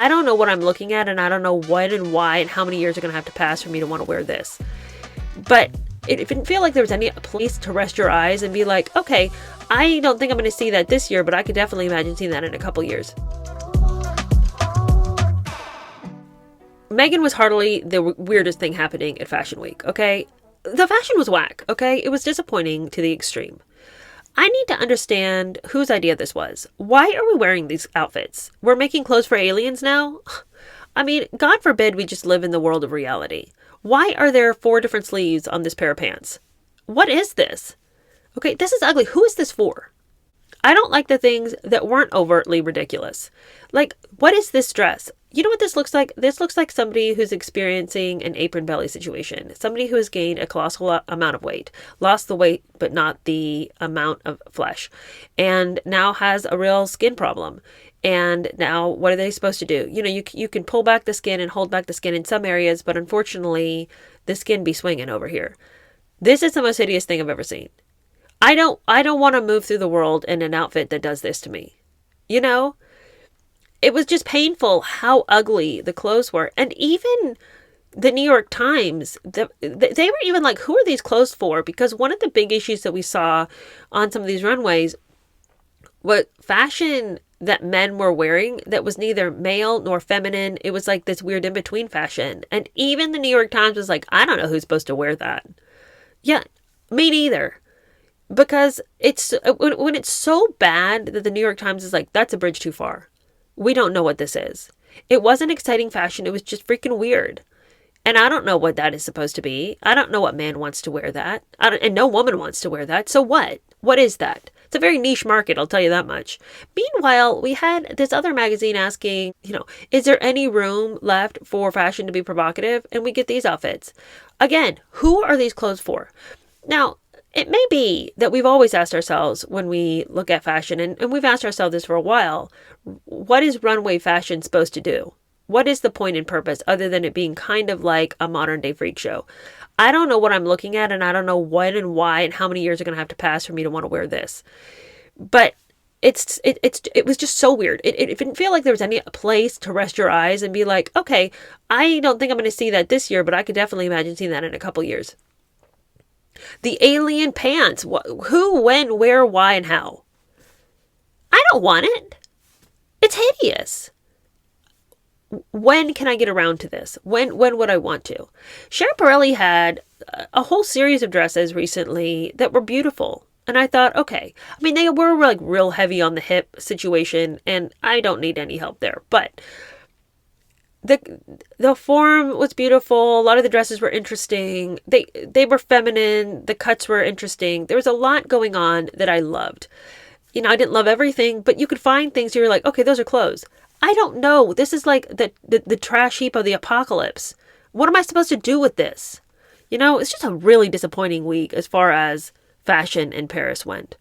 I don't know what I'm looking at, and I don't know when and why and how many years are going to have to pass for me to want to wear this. But it didn't feel like there was any place to rest your eyes and be like, okay, I don't think I'm going to see that this year, but I could definitely imagine seeing that in a couple years. Megan was hardly the weirdest thing happening at Fashion Week, okay? The fashion was whack, okay? It was disappointing to the extreme. I need to understand whose idea this was. Why are we wearing these outfits? We're making clothes for aliens now? I mean, God forbid we just live in the world of reality. Why are there 4 different sleeves on this pair of pants? What is this? Okay, this is ugly. Who is this for? I don't like the things that weren't overtly ridiculous. Like, what is this dress? You know what this looks like? This looks like somebody who's experiencing an apron belly situation. Somebody who has gained a colossal amount of weight, lost the weight, but not the amount of flesh, and now has a real skin problem. And now what are they supposed to do? You know, you can pull back the skin and hold back the skin in some areas, but unfortunately, the skin be swinging over here. This is the most hideous thing I've ever seen. I don't want to move through the world in an outfit that does this to me. You know? It was just painful how ugly the clothes were. And even the New York Times, they were even like, who are these clothes for? Because one of the big issues that we saw on some of these runways was fashion that men were wearing that was neither male nor feminine. It was like this weird in-between fashion. And even the New York Times was like, I don't know who's supposed to wear that. Yeah, me neither. Because it's when it's so bad that the New York Times is like, that's a bridge too far. We don't know what this is. It wasn't exciting fashion. It was just freaking weird. And I don't know what that is supposed to be. I don't know what man wants to wear that. And no woman wants to wear that. So what? What is that? It's a very niche market, I'll tell you that much. Meanwhile, we had this other magazine asking, is there any room left for fashion to be provocative? And we get these outfits. Again, who are these clothes for? Now, it may be that we've always asked ourselves when we look at fashion, and we've asked ourselves this for a while, what is runway fashion supposed to do? What is the point and purpose other than it being kind of like a modern day freak show? I don't know what I'm looking at, and I don't know when and why and how many years are going to have to pass for me to want to wear this. But it was just so weird. It didn't feel like there was any place to rest your eyes and be like, okay, I don't think I'm going to see that this year, but I could definitely imagine seeing that in a couple years. The alien pants. Who, when, where, why, and how? I don't want it. It's hideous. When can I get around to this? When would I want to? Schiaparelli had a whole series of dresses recently that were beautiful. And I thought, okay. I mean, they were like real heavy on the hip situation, and I don't need any help there. But the form was beautiful. A lot of the dresses were interesting. They were feminine. The cuts were interesting. There was a lot going on that I loved. I didn't love everything, but you could find things you were like, okay, those are clothes. I don't know. This is like the trash heap of the apocalypse. What am I supposed to do with this? It's just a really disappointing week as far as fashion in Paris went.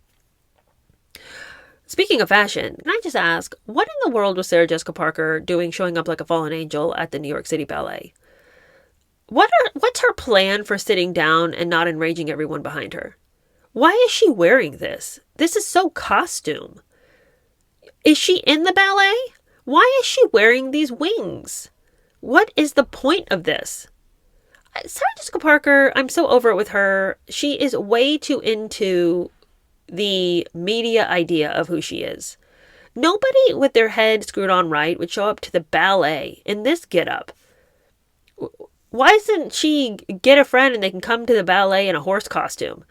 Speaking of fashion, can I just ask, what in the world was Sarah Jessica Parker doing showing up like a fallen angel at the New York City Ballet? What's her plan for sitting down and not enraging everyone behind her? Why is she wearing this? This is so costume. Is she in the ballet? Why is she wearing these wings? What is the point of this? Sarah Jessica Parker, I'm so over it with her. She is way too into the media idea of who she is. Nobody with their head screwed on right would show up to the ballet in this getup. Why doesn't she get a friend and they can come to the ballet in a horse costume?